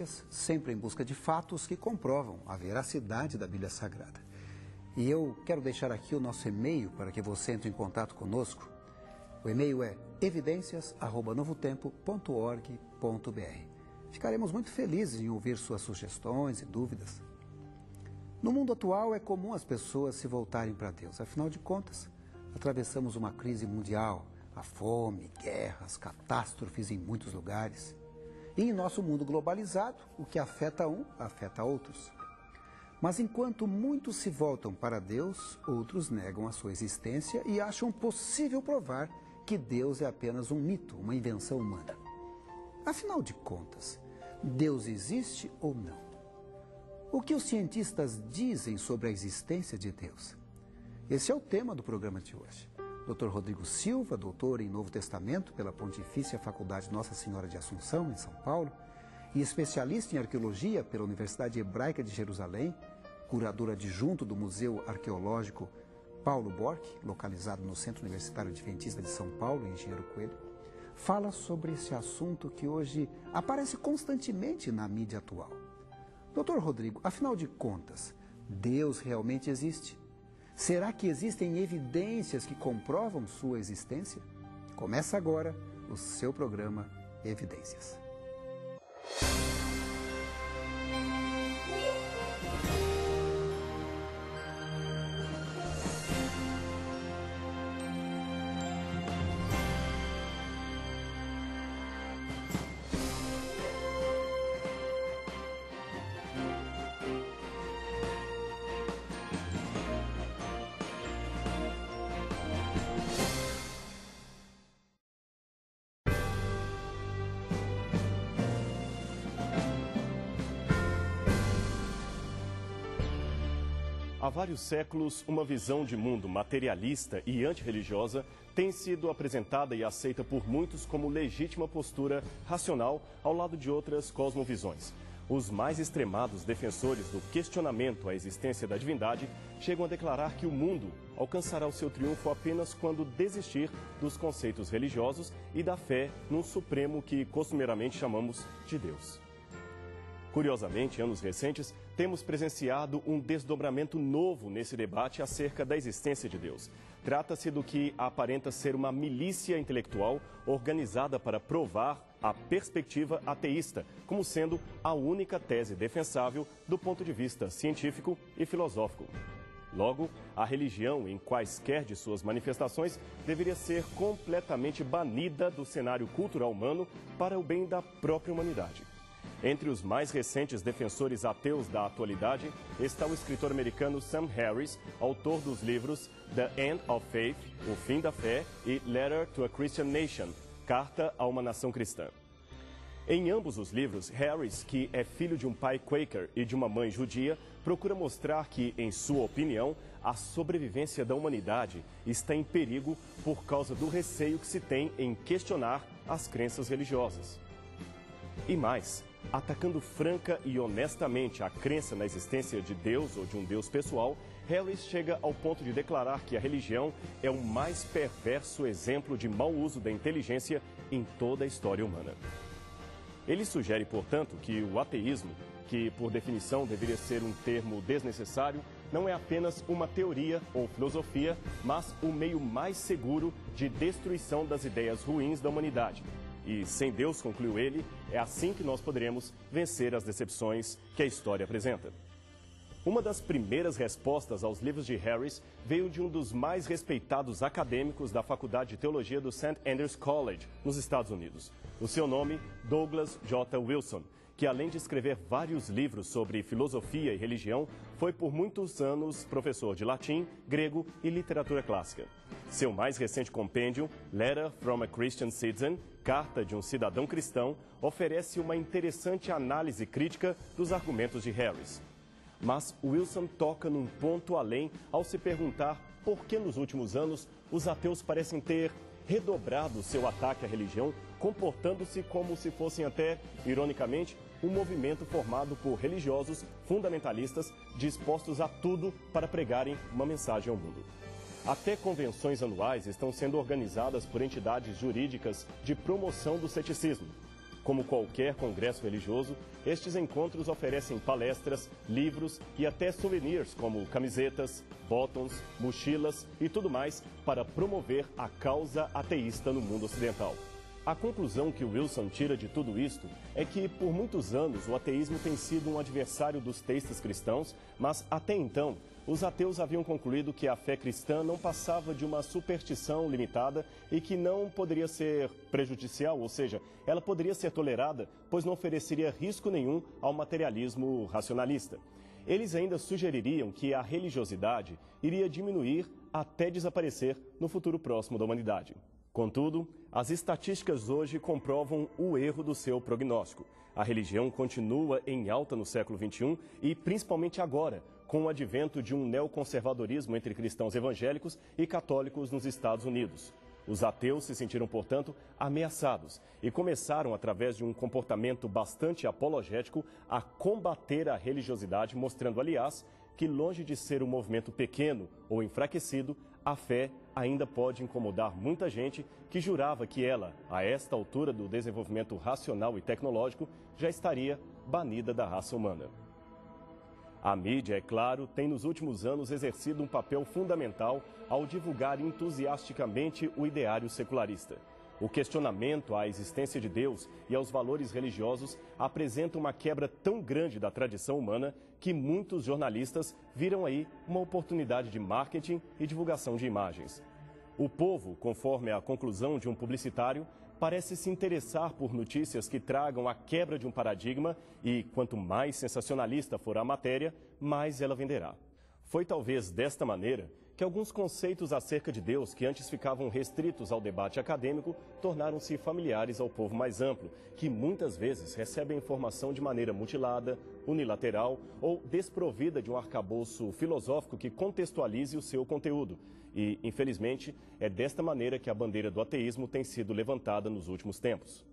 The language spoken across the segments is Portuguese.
sempre em busca de fatos que comprovam a veracidade da Bíblia Sagrada. E eu quero deixar aqui o nosso e-mail para que você entre em contato conosco. O e-mail é evidencias@novotempo.org.br. Ficaremos muito felizes em ouvir suas sugestões e dúvidas. No mundo atual é comum as pessoas se voltarem para Deus. Afinal de contas, atravessamos uma crise mundial, a fome, guerras, catástrofes em muitos lugares. E em nosso mundo globalizado, o que afeta um, afeta outros. Mas enquanto muitos se voltam para Deus, outros negam a sua existência e acham possível provar que Deus é apenas um mito, uma invenção humana. Afinal de contas, Deus existe ou não? O que os cientistas dizem sobre a existência de Deus? Esse é o tema do programa de hoje. Dr. Rodrigo Silva, doutor em Novo Testamento pela Pontifícia Faculdade Nossa Senhora de Assunção, em São Paulo, e especialista em arqueologia pela Universidade Hebraica de Jerusalém, curador adjunto do Museu Arqueológico Paulo Borck, localizado no Centro Universitário Adventista de São Paulo, em Engenheiro Coelho, fala sobre esse assunto que hoje aparece constantemente na mídia atual. Dr. Rodrigo, afinal de contas, Deus realmente existe? Será que existem evidências que comprovam sua existência? Começa agora o seu programa Evidências. Há vários séculos, uma visão de mundo materialista e antirreligiosa tem sido apresentada e aceita por muitos como legítima postura racional ao lado de outras cosmovisões. Os mais extremados defensores do questionamento à existência da divindade chegam a declarar que o mundo alcançará o seu triunfo apenas quando desistir dos conceitos religiosos e da fé num supremo que costumeiramente chamamos de Deus. Curiosamente, em anos recentes, temos presenciado um desdobramento novo nesse debate acerca da existência de Deus. Trata-se do que aparenta ser uma milícia intelectual organizada para provar a perspectiva ateísta como sendo a única tese defensável do ponto de vista científico e filosófico. Logo, a religião, em quaisquer de suas manifestações, deveria ser completamente banida do cenário cultural humano para o bem da própria humanidade. Entre os mais recentes defensores ateus da atualidade está o escritor americano Sam Harris, autor dos livros The End of Faith, O Fim da Fé, e Letter to a Christian Nation, Carta a uma Nação Cristã. Em ambos os livros, Harris, que é filho de um pai Quaker e de uma mãe judia, procura mostrar que, em sua opinião, a sobrevivência da humanidade está em perigo por causa do receio que se tem em questionar as crenças religiosas. E mais, atacando franca e honestamente a crença na existência de Deus ou de um Deus pessoal, Harris chega ao ponto de declarar que a religião é o mais perverso exemplo de mau uso da inteligência em toda a história humana. Ele sugere, portanto, que o ateísmo, que por definição deveria ser um termo desnecessário, não é apenas uma teoria ou filosofia, mas o meio mais seguro de destruição das ideias ruins da humanidade. E sem Deus, concluiu ele, é assim que nós poderemos vencer as decepções que a história apresenta. Uma das primeiras respostas aos livros de Harris veio de um dos mais respeitados acadêmicos da Faculdade de Teologia do St. Andrews College, nos Estados Unidos. O seu nome, Douglas J. Wilson, que além de escrever vários livros sobre filosofia e religião, foi por muitos anos professor de latim, grego e literatura clássica. Seu mais recente compêndio, Letter from a Christian Citizen, Carta de um Cidadão Cristão, oferece uma interessante análise crítica dos argumentos de Harris. Mas Wilson toca num ponto além ao se perguntar por que nos últimos anos os ateus parecem ter redobrado seu ataque à religião, comportando-se como se fossem até, ironicamente, um movimento formado por religiosos fundamentalistas dispostos a tudo para pregarem uma mensagem ao mundo. Até convenções anuais estão sendo organizadas por entidades jurídicas de promoção do ceticismo. Como qualquer congresso religioso, estes encontros oferecem palestras, livros e até souvenirs como camisetas, botões, mochilas e tudo mais para promover a causa ateísta no mundo ocidental. A conclusão que Wilson tira de tudo isto é que, por muitos anos, o ateísmo tem sido um adversário dos teístas cristãos, mas, até então, os ateus haviam concluído que a fé cristã não passava de uma superstição limitada e que não poderia ser prejudicial, ou seja, ela poderia ser tolerada, pois não ofereceria risco nenhum ao materialismo racionalista. Eles ainda sugeririam que a religiosidade iria diminuir até desaparecer no futuro próximo da humanidade. Contudo, as estatísticas hoje comprovam o erro do seu prognóstico. A religião continua em alta no século XXI e, principalmente agora, com o advento de um neoconservadorismo entre cristãos evangélicos e católicos nos Estados Unidos. Os ateus se sentiram, portanto, ameaçados e começaram, através de um comportamento bastante apologético, a combater a religiosidade, mostrando, aliás, que, longe de ser um movimento pequeno ou enfraquecido, a fé ainda pode incomodar muita gente que jurava que ela, a esta altura do desenvolvimento racional e tecnológico, já estaria banida da raça humana. A mídia, é claro, tem nos últimos anos exercido um papel fundamental ao divulgar entusiasticamente o ideário secularista. O questionamento à existência de Deus e aos valores religiosos apresenta uma quebra tão grande da tradição humana que muitos jornalistas viram aí uma oportunidade de marketing e divulgação de imagens. O povo, conforme a conclusão de um publicitário, parece se interessar por notícias que tragam a quebra de um paradigma e, quanto mais sensacionalista for a matéria, mais ela venderá. Foi talvez desta maneira que alguns conceitos acerca de Deus, que antes ficavam restritos ao debate acadêmico, tornaram-se familiares ao povo mais amplo, que muitas vezes recebe a informação de maneira mutilada, unilateral ou desprovida de um arcabouço filosófico que contextualize o seu conteúdo. E, infelizmente, é desta maneira que a bandeira do ateísmo tem sido levantada nos últimos tempos.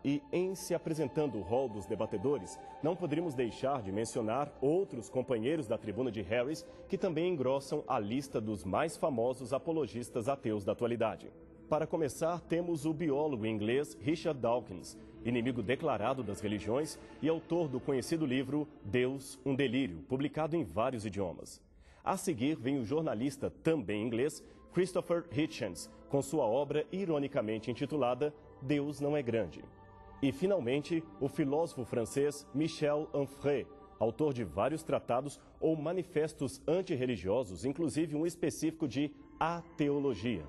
E em se apresentando o rol dos debatedores, não poderíamos deixar de mencionar outros companheiros da tribuna de Harris que também engrossam a lista dos mais famosos apologistas ateus da atualidade. Para começar, temos o biólogo inglês Richard Dawkins, inimigo declarado das religiões e autor do conhecido livro Deus, um Delírio, publicado em vários idiomas. A seguir vem o jornalista também inglês Christopher Hitchens, com sua obra ironicamente intitulada Deus não é grande. E, finalmente, o filósofo francês Michel Onfray, autor de vários tratados ou manifestos antirreligiosos, inclusive um específico de ateologia.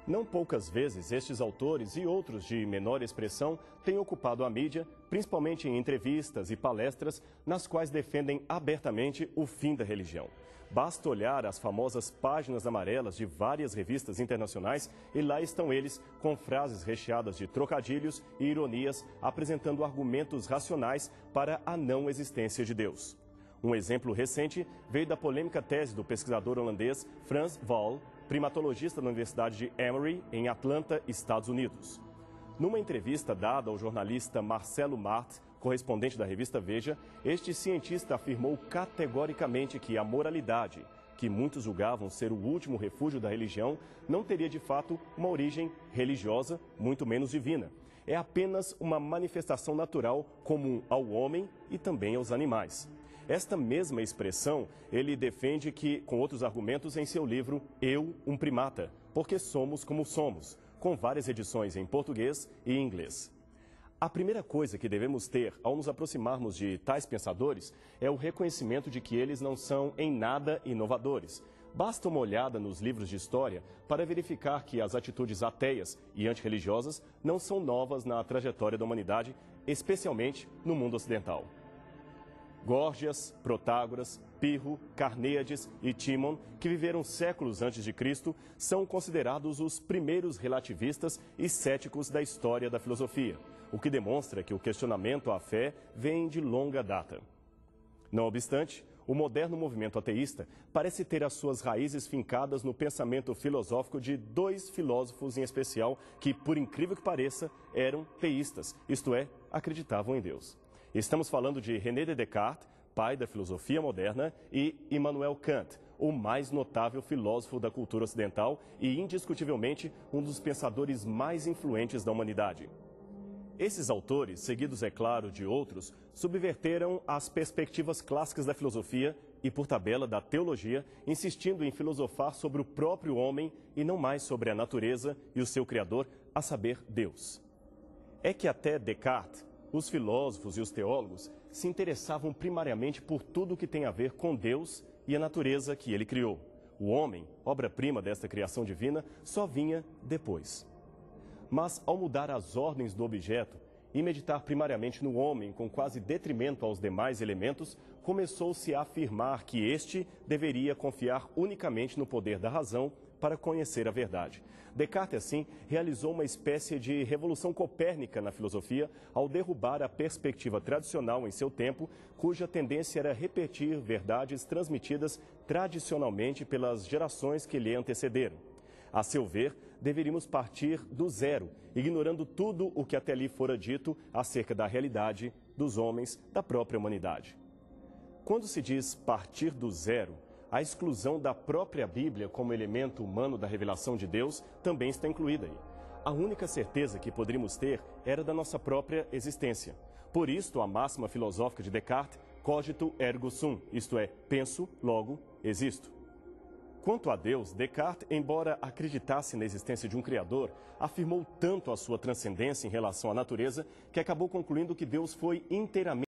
Não poucas vezes, estes autores e outros de menor expressão têm ocupado a mídia, principalmente em entrevistas e palestras, nas quais defendem abertamente o fim da religião. Basta olhar as famosas páginas amarelas de várias revistas internacionais e lá estão eles com frases recheadas de trocadilhos e ironias, apresentando argumentos racionais para a não existência de Deus. Um exemplo recente veio da polêmica tese do pesquisador holandês Frans Wahl, primatologista da Universidade de Emory, em Atlanta, Estados Unidos. Numa entrevista dada ao jornalista Marcelo Mart, correspondente da revista Veja, este cientista afirmou categoricamente que a moralidade, que muitos julgavam ser o último refúgio da religião, não teria de fato uma origem religiosa, muito menos divina. É apenas uma manifestação natural comum ao homem e também aos animais. Esta mesma expressão ele defende com outros argumentos em seu livro Eu, um Primata, porque somos como somos, com várias edições em português e inglês. A primeira coisa que devemos ter ao nos aproximarmos de tais pensadores é o reconhecimento de que eles não são em nada inovadores. Basta uma olhada nos livros de história para verificar que as atitudes ateias e antirreligiosas não são novas na trajetória da humanidade, especialmente no mundo ocidental. Górgias, Protágoras, Pirro, Carneades e Timon, que viveram séculos antes de Cristo, são considerados os primeiros relativistas e céticos da história da filosofia, o que demonstra que o questionamento à fé vem de longa data. Não obstante, o moderno movimento ateísta parece ter as suas raízes fincadas no pensamento filosófico de dois filósofos em especial que, por incrível que pareça, eram teístas, isto é, acreditavam em Deus. Estamos falando de René Descartes, pai da filosofia moderna, e Immanuel Kant, o mais notável filósofo da cultura ocidental e, indiscutivelmente, um dos pensadores mais influentes da humanidade. Esses autores, seguidos, é claro, de outros, subverteram as perspectivas clássicas da filosofia e, por tabela, da teologia, insistindo em filosofar sobre o próprio homem e não mais sobre a natureza e o seu Criador, a saber, Deus. É que até Descartes, os filósofos e os teólogos se interessavam primariamente por tudo o que tem a ver com Deus e a natureza que ele criou. O homem, obra-prima desta criação divina, só vinha depois. Mas, ao mudar as ordens do objeto e meditar primariamente no homem com quase detrimento aos demais elementos, começou-se a afirmar que este deveria confiar unicamente no poder da razão para conhecer a verdade. Descartes, assim, realizou uma espécie de revolução copérnica na filosofia ao derrubar a perspectiva tradicional em seu tempo, cuja tendência era repetir verdades transmitidas tradicionalmente pelas gerações que lhe antecederam. A seu ver, deveríamos partir do zero, ignorando tudo o que até ali fora dito acerca da realidade, dos homens, da própria humanidade. Quando se diz partir do zero, a exclusão da própria Bíblia como elemento humano da revelação de Deus também está incluída aí. A única certeza que poderíamos ter era da nossa própria existência. Por isto, a máxima filosófica de Descartes, cogito ergo sum, isto é, penso, logo existo. Quanto a Deus, Descartes, embora acreditasse na existência de um Criador, afirmou tanto a sua transcendência em relação à natureza que acabou concluindo que Deus foi inteiramente